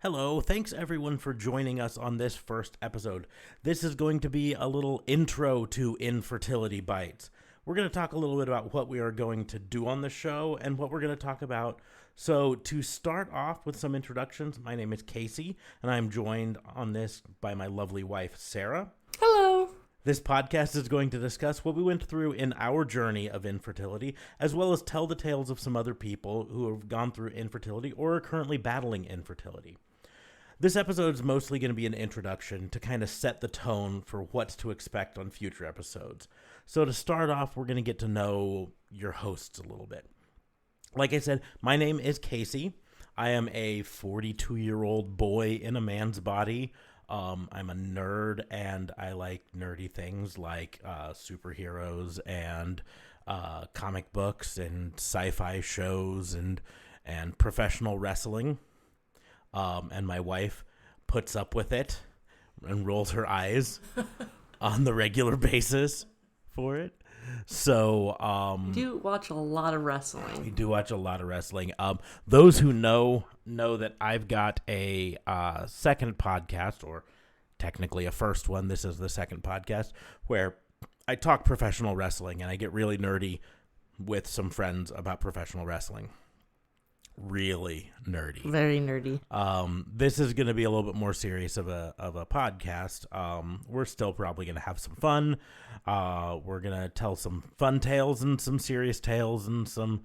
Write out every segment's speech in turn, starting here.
Hello, thanks everyone for joining us on this first episode. This is going to be a little intro to Infertility Bites. We're going to talk a little bit about what we are going to do on the show and what we're going to talk about. So to start off with some introductions, my name is Casey, and I'm joined on this by my lovely wife, Sarah. Hello. This podcast is going to discuss what we went through in our journey of infertility, as well as tell the tales of some other people who have gone through infertility or are currently battling infertility. This episode is mostly going to be an introduction to kind of set the tone for what to expect on future episodes. So to start off, we're going to get to know your hosts a little bit. Like I said, my name is Casey. I am a 42-year-old boy in a man's body. I'm a nerd, and I like nerdy things like superheroes and comic books and sci-fi shows and professional wrestling. And my wife puts up with it and rolls her eyes on the regular basis for it. So, We do watch a lot of wrestling. We do watch a lot of wrestling. Those who know that I've got a second podcast, or technically a first one. This is the second podcast where I talk professional wrestling, and I get really nerdy with some friends about professional wrestling. Really nerdy. Very nerdy. This is going to be a little bit more serious of a podcast. We're still probably going to have some fun. We're going to tell some fun tales and some serious tales and some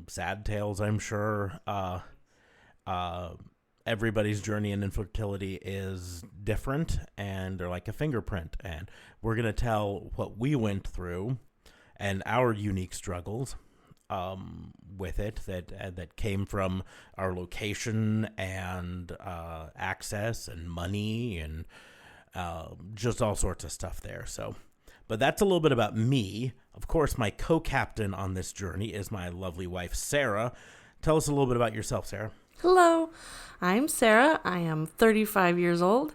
sad tales, I'm sure. Everybody's journey in infertility is different, and they're like a fingerprint. And we're going to tell what we went through and our unique struggles with it that came from our location and access and money and just all sorts of stuff there. So, but that's a little bit about me. Of course, my co-captain on this journey is my lovely wife, Sarah. Tell us a little bit about yourself, Sarah. Hello, I'm Sarah. I am 35 years old,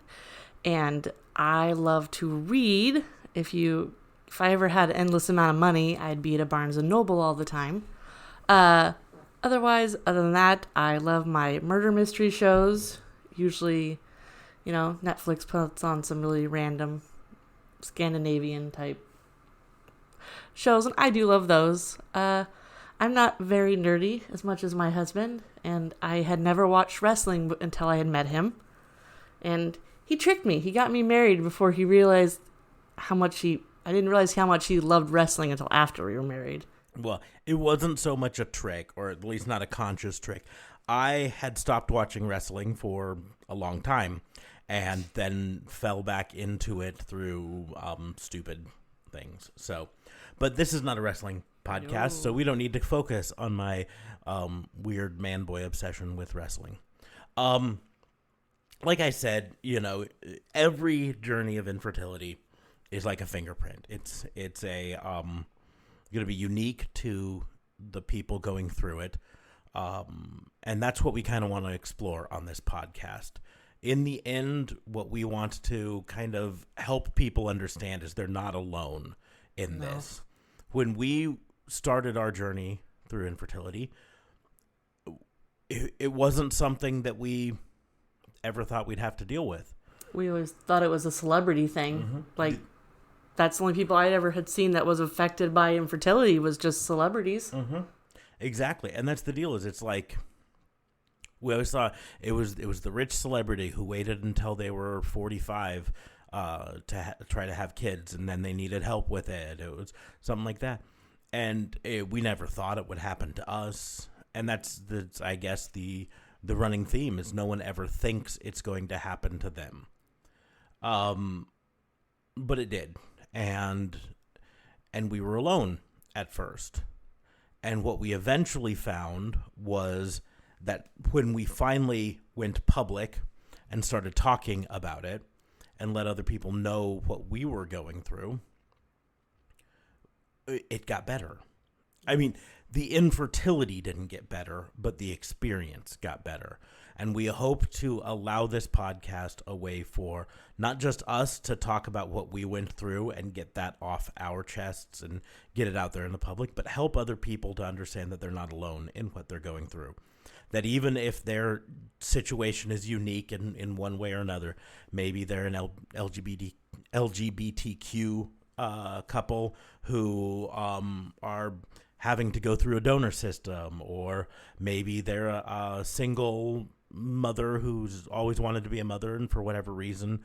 and I love to read. If I ever had an endless amount of money, I'd be at a Barnes & Noble all the time. Other than that, I love my murder mystery shows. Usually, Netflix puts on some really random Scandinavian type shows, and I do love those. I'm not very nerdy as much as my husband, and I had never watched wrestling until I had met him. And he tricked me. He got me married before he realized I didn't realize how much he loved wrestling until after we were married. Well, it wasn't so much a trick, or at least not a conscious trick. I had stopped watching wrestling for a long time and then fell back into it through stupid things. So, but this is not a wrestling podcast, so we don't need to focus on my weird man-boy obsession with wrestling. Like I said, every journey of infertility is like a fingerprint. It's going to be unique to the people going through it. And that's what we kind of want to explore on this podcast. In the end, what we want to kind of help people understand is they're not alone in this. When we started our journey through infertility, it wasn't something that we ever thought we'd have to deal with. We always thought it was a celebrity thing. Mm-hmm. That's the only people I ever had seen that was affected by infertility was just celebrities. Mm-hmm. Exactly. And that's the deal, is it's like we always thought it was the rich celebrity who waited until they were 45 to try to have kids, and then they needed help with it. It was something like that. And we never thought it would happen to us. And that's I guess the running theme is no one ever thinks it's going to happen to them. But it did. And we were alone at first. And what we eventually found was that when we finally went public and started talking about it and let other people know what we were going through, it got better. I mean, the infertility didn't get better, but the experience got better. And we hope to allow this podcast a way for not just us to talk about what we went through and get that off our chests and get it out there in the public, but help other people to understand that they're not alone in what they're going through. that even if their situation is unique in one way or another, maybe they're an LGBTQ couple who are having to go through a donor system, or maybe they're a single mother who's always wanted to be a mother and for whatever reason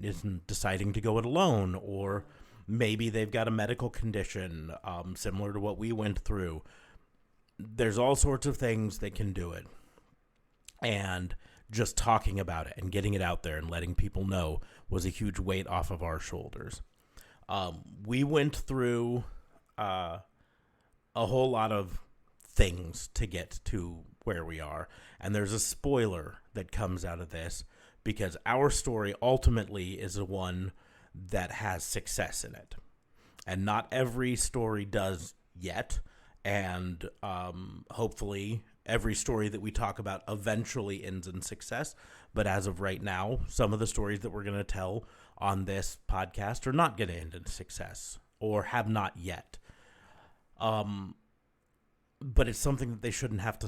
isn't deciding to go it alone, or maybe they've got a medical condition similar to what we went through. There's all sorts of things that can do it. And just talking about it and getting it out there and letting people know was a huge weight off of our shoulders. We went through a whole lot of things to get to where we are. And there's a spoiler that comes out of this, because our story ultimately is the one that has success in it. And not every story does yet. And hopefully every story that we talk about eventually ends in success. But as of right now, some of the stories that we're going to tell on this podcast are not going to end in success, or have not yet. But it's something that they shouldn't have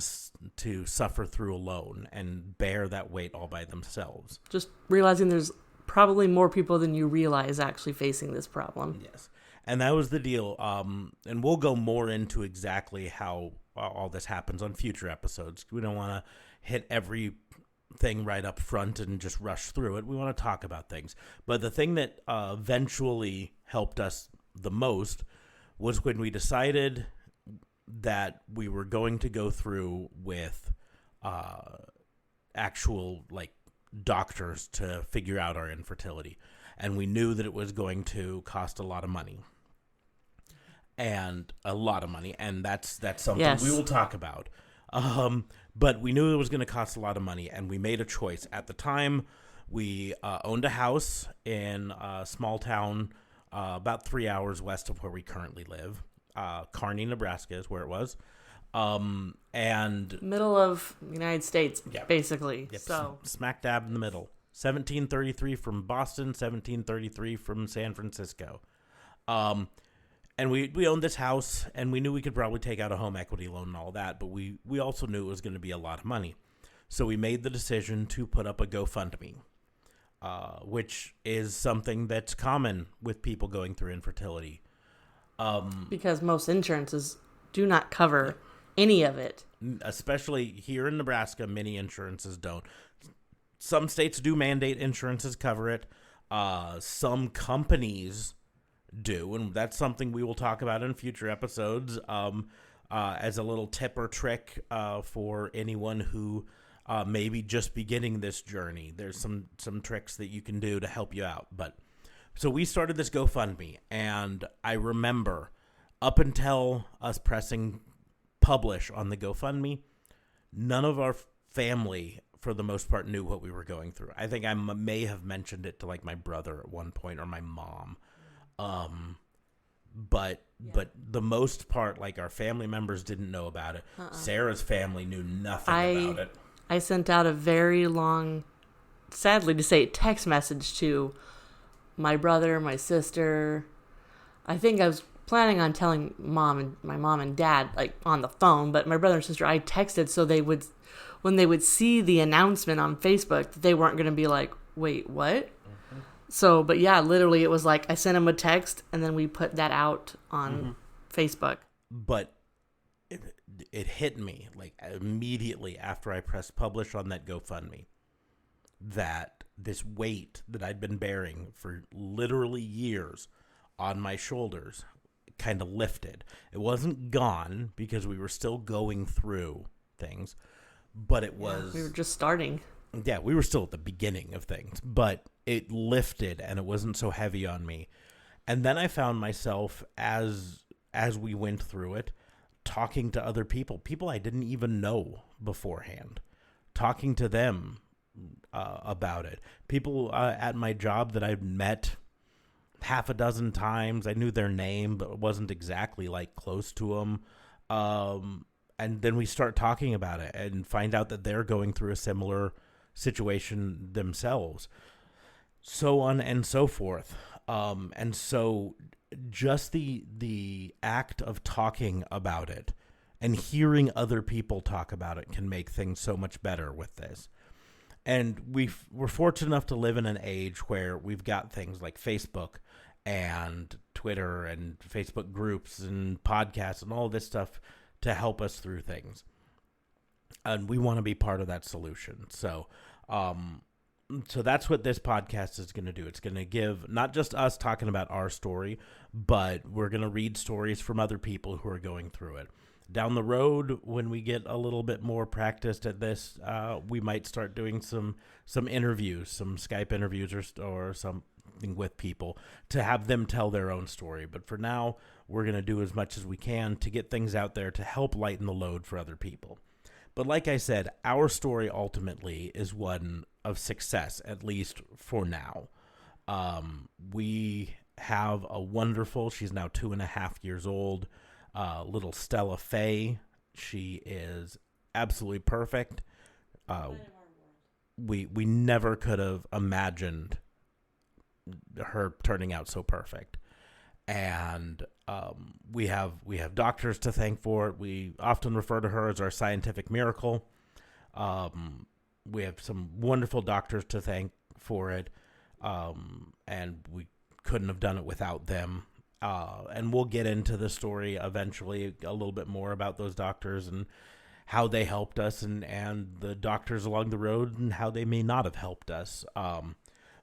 to suffer through alone and bear that weight all by themselves. Just realizing there's probably more people than you realize actually facing this problem. Yes. And that was the deal. And we'll go more into exactly how all this happens on future episodes. We don't want to hit everything right up front and just rush through it. We want to talk about things. But the thing that eventually helped us the most was when we decided that we were going to go through with actual doctors to figure out our infertility. And we knew that it was going to cost a lot of money. And a lot of money. And that's something we will talk about. But we knew it was going to cost a lot of money. And we made a choice. At the time, we owned a house in a small town about 3 hours west of where we currently live. Kearney, Nebraska is where it was. And middle of the United States, basically. Yep, so smack dab in the middle. 1733 from Boston, 1733 from San Francisco. And we owned this house, and we knew we could probably take out a home equity loan and all that, but we also knew it was going to be a lot of money. So we made the decision to put up a GoFundMe, which is something that's common with people going through infertility. Because most insurances do not cover any of it. Especially here in Nebraska, many insurances don't. Some states do mandate insurances cover it. Some companies do, and that's something we will talk about in future episodes as a little tip or trick for anyone who may be just beginning this journey. There's some tricks that you can do to help you out. But so we started this GoFundMe, and I remember up until us pressing publish on the GoFundMe, none of our family, for the most part, knew what we were going through. I think I may have mentioned it to my brother at one point, or my mom. But the most part, our family members didn't know about it. Sarah's family knew nothing about it. I sent out a very long, sadly to say, text message to my brother, my sister. I think I was planning on telling my mom and dad on the phone, but my brother and sister, I texted so they would, when they would see the announcement on Facebook, they weren't going to be like, wait, what? Mm-hmm. So, but yeah, literally it was I sent them a text and then we put that out on Facebook. But it hit me immediately after I pressed publish on that GoFundMe that this weight that I'd been bearing for literally years on my shoulders kind of lifted. It wasn't gone because we were still going through things, but it was... we were just starting. Yeah, we were still at the beginning of things, but it lifted and it wasn't so heavy on me. And then I found myself, as we went through it, talking to other people I didn't even know beforehand, talking to them about it. People at my job that I'd met half a dozen times. I knew their name, but wasn't exactly close to them. And then we start talking about it and find out that they're going through a similar situation themselves, so on and so forth. And so just the act of talking about it And hearing other people talk about it can make things so much better with this. And we're fortunate enough to live in an age where we've got things like Facebook and Twitter and Facebook groups and podcasts and all this stuff to help us through things. And we want to be part of that solution. So that's what this podcast is going to do. It's going to give not just us talking about our story, but we're going to read stories from other people who are going through it. Down the road, when we get a little bit more practiced at this, we might start doing some interviews, some Skype interviews or something with people to have them tell their own story. But for now, we're going to do as much as we can to get things out there to help lighten the load for other people. But like I said, our story ultimately is one of success, at least for now. We have a wonderful, she's now 2.5 years old, little Stella Faye. She is absolutely perfect. We never could have imagined her turning out so perfect. And we have doctors to thank for it. We often refer to her as our scientific miracle. We have some wonderful doctors to thank for it, and we couldn't have done it without them. And we'll get into the story eventually a little bit more about those doctors and how they helped us and the doctors along the road and how they may not have helped us.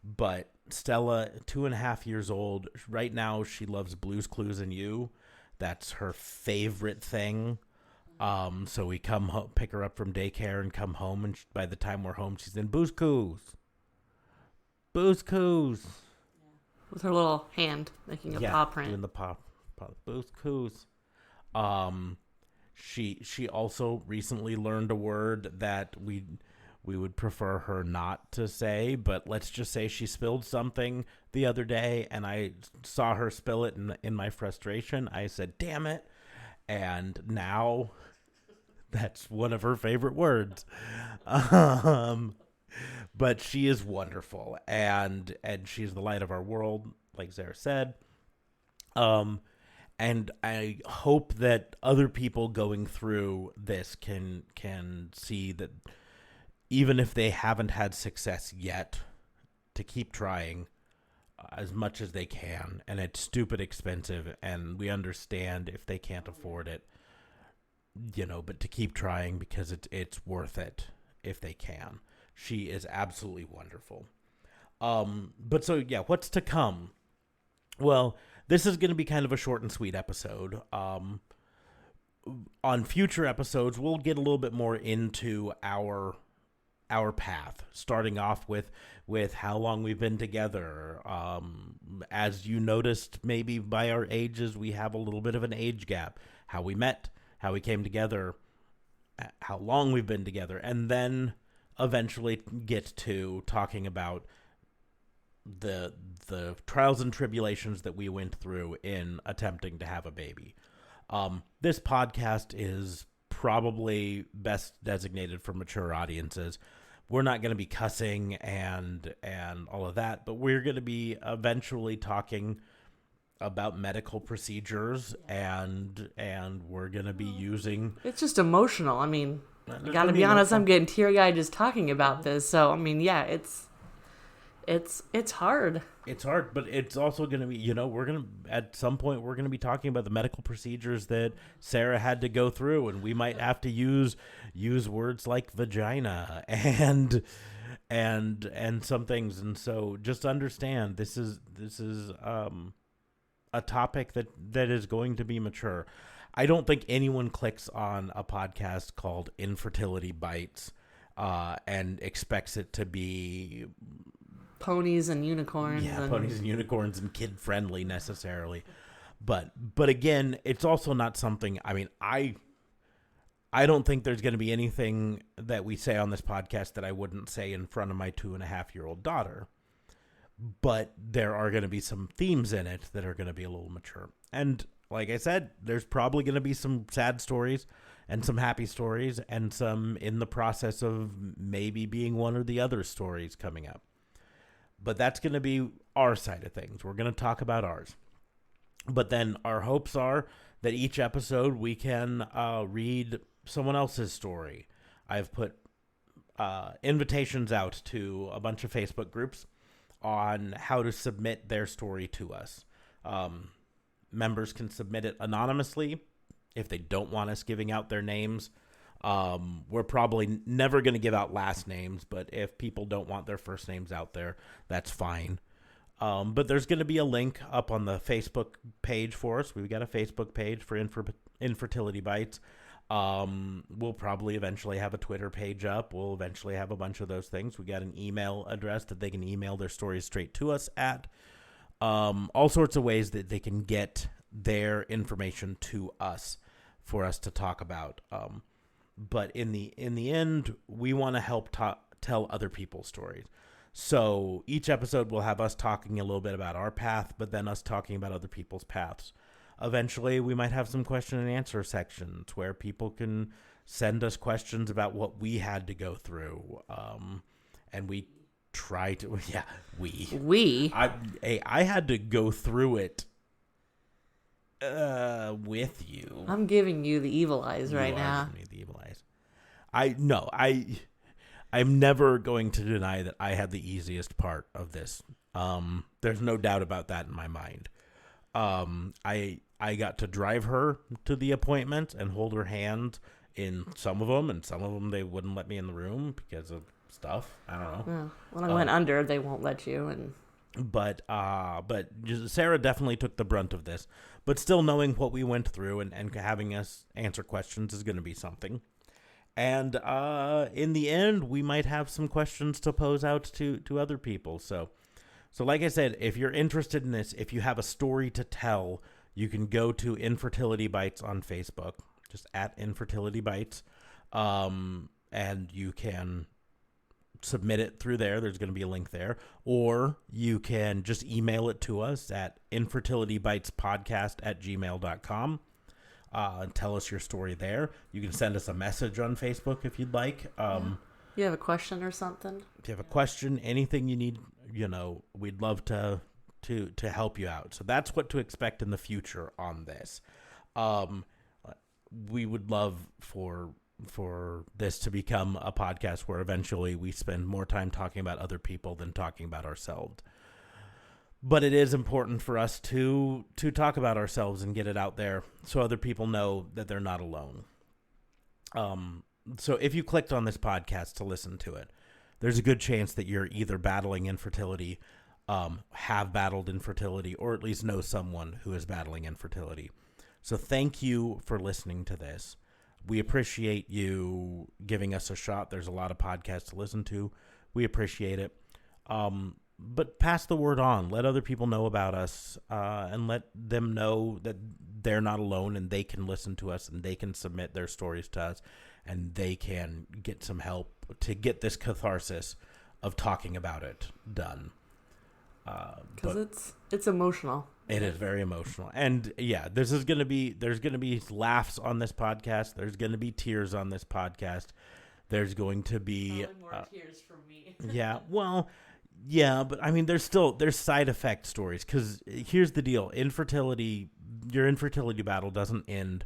But Stella, 2.5 years old, right now she loves Blue's Clues and You. That's her favorite thing. So we come pick her up from daycare and come home, and by the time we're home, she's in Blue's Clues. Blue's Clues. With her little hand making a paw print. Doing the paw Blue's Clues. She also recently learned a word that we would prefer her not to say, but let's just say she spilled something the other day, and I saw her spill it in my frustration. I said, "Damn it!" And now that's one of her favorite words. But she is wonderful, and she's the light of our world, like Sarah said. And I hope that other people going through this can see that even if they haven't had success yet, to keep trying as much as they can. And it's stupid expensive, and we understand if they can't afford it, but to keep trying because it's worth it if they can. She is absolutely wonderful. But so, yeah, what's to come? Well, this is going to be kind of a short and sweet episode. On future episodes, we'll get a little bit more into our path, starting off with how long we've been together. As you noticed, maybe by our ages, we have a little bit of an age gap. How we met, how we came together, how long we've been together, and then eventually get to talking about the trials and tribulations that we went through in attempting to have a baby. This podcast is probably best designated for mature audiences. We're not going to be cussing and all of that, but we're going to be eventually talking about medical procedures, and we're going to be using... It's just emotional. I mean, I got to be honest, I'm getting teary-eyed just talking about this. So, I mean, yeah, it's hard. It's hard, but it's also going to be, at some point, we're going to be talking about the medical procedures that Sarah had to go through, and we might have to use words like vagina and some things. And so just understand this is a topic that is going to be mature. I don't think anyone clicks on a podcast called Infertility Bites and expects it to be ponies and unicorns. Yeah, ponies and unicorns and kid friendly necessarily. But again, it's also not something, I mean, I don't think there's going to be anything that we say on this podcast that I wouldn't say in front of my 2.5-year-old daughter. But there are going to be some themes in it that are going to be a little mature. And like I said, there's probably going to be some sad stories and some happy stories and some in the process of maybe being one or the other stories coming up. But that's going to be our side of things. We're going to talk about ours. But then our hopes are that each episode we can read someone else's story. I've put invitations out to a bunch of Facebook groups on how to submit their story to us. Members can submit it anonymously if they don't want us giving out their names. We're probably never going to give out last names, but if people don't want their first names out there, that's fine. But there's going to be a link up on the Facebook page for us. We've got a Facebook page for Infertility Bites. We'll probably eventually have a Twitter page up. We'll eventually have a bunch of those things. We got an email address that they can email their stories straight to us at. All sorts of ways that they can get their information to us for us to talk about. But in the end, we want to help tell other people's stories. So each episode will have us talking a little bit about our path, but then us talking about other people's paths. Eventually, we might have some question and answer sections where people can send us questions about what we had to go through. And we try to, I had to go through it with you. I'm giving you the evil eyes right now. You are giving me the evil eyes. I'm never going to deny that I had the easiest part of this. There's no doubt about that in my mind. I got to drive her to the appointment and hold her hand in some of them, and some of them they wouldn't let me in the room because of stuff. I don't know. When I went under, they won't let you. But Sarah definitely took the brunt of this. But still knowing what we went through and having us answer questions is going to be something. And in the end, we might have some questions to pose out to other people. So like I said, if you're interested in this, if you have a story to tell, you can go to Infertility Bites on Facebook, just at Infertility Bites, and you can submit it through there. There's going to be a link there. Or you can just email it to us at infertilitybitespodcast@gmail.com. And tell us your story there. You can send us a message on Facebook if you'd like. You have a question or something? If you have a question, anything you need, we'd love to help you out. So that's what to expect in the future on this. We would love for this to become a podcast where eventually we spend more time talking about other people than talking about ourselves. But it is important for us to talk about ourselves and get it out there so other people know that they're not alone. So if you clicked on this podcast to listen to it, there's a good chance that you're either battling infertility, have battled infertility, or at least know someone who is battling infertility. So thank you for listening to this. We appreciate you giving us a shot. There's a lot of podcasts to listen to. We appreciate it. But pass the word on. Let other people know about us, and let them know that they're not alone and they can listen to us and they can submit their stories to us and they can get some help to get this catharsis of talking about it done. Because it's emotional. It is very emotional. And yeah, there's going to be laughs on this podcast. There's going to be tears on this podcast. There's going to be more tears from me. Yeah. Well, yeah, but I mean, there's side effect stories, because here's the deal. Your infertility battle doesn't end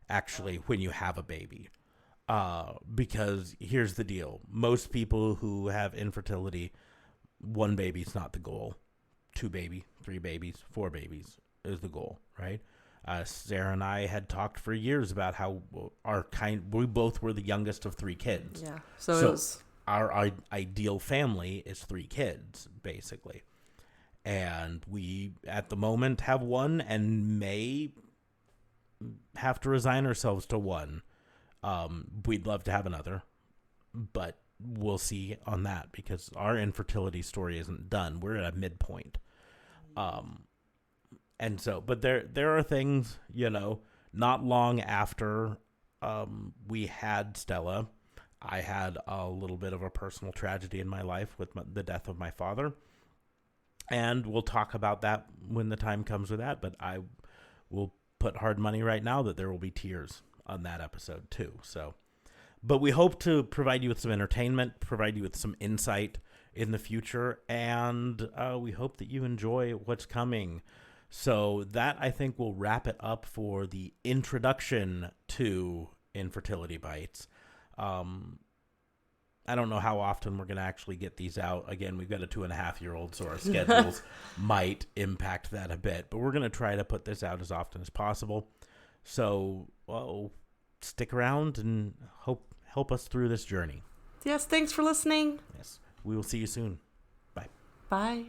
actually when you have a baby. Because here's the deal. Most people who have infertility, one baby's not the goal. 2 babies, 3 babies, 4 babies is the goal, right? Sarah and I had talked for years about how we both were the youngest of 3 kids. Yeah. So our ideal family is 3 kids, basically. And we, at the moment, have 1 and may have to resign ourselves to 1. We'd love to have another, but we'll see on that, because our infertility story isn't done. We're at a midpoint. And so, but there are things, not long after we had Stella, I had a little bit of a personal tragedy in my life with the death of my father. And we'll talk about that when the time comes with that. But I will put hard money right now that there will be tears on that episode too. So, but we hope to provide you with some entertainment, provide you with some insight in the future. And we hope that you enjoy what's coming. So that, I think, will wrap it up for the introduction to Infertility Bites. I don't know how often we're going to actually get these out. Again, we've got a 2.5-year-old, so our schedules might impact that a bit. But we're going to try to put this out as often as possible. So, well, stick around and help us through this journey. Yes, thanks for listening. Yes, we will see you soon. Bye. Bye.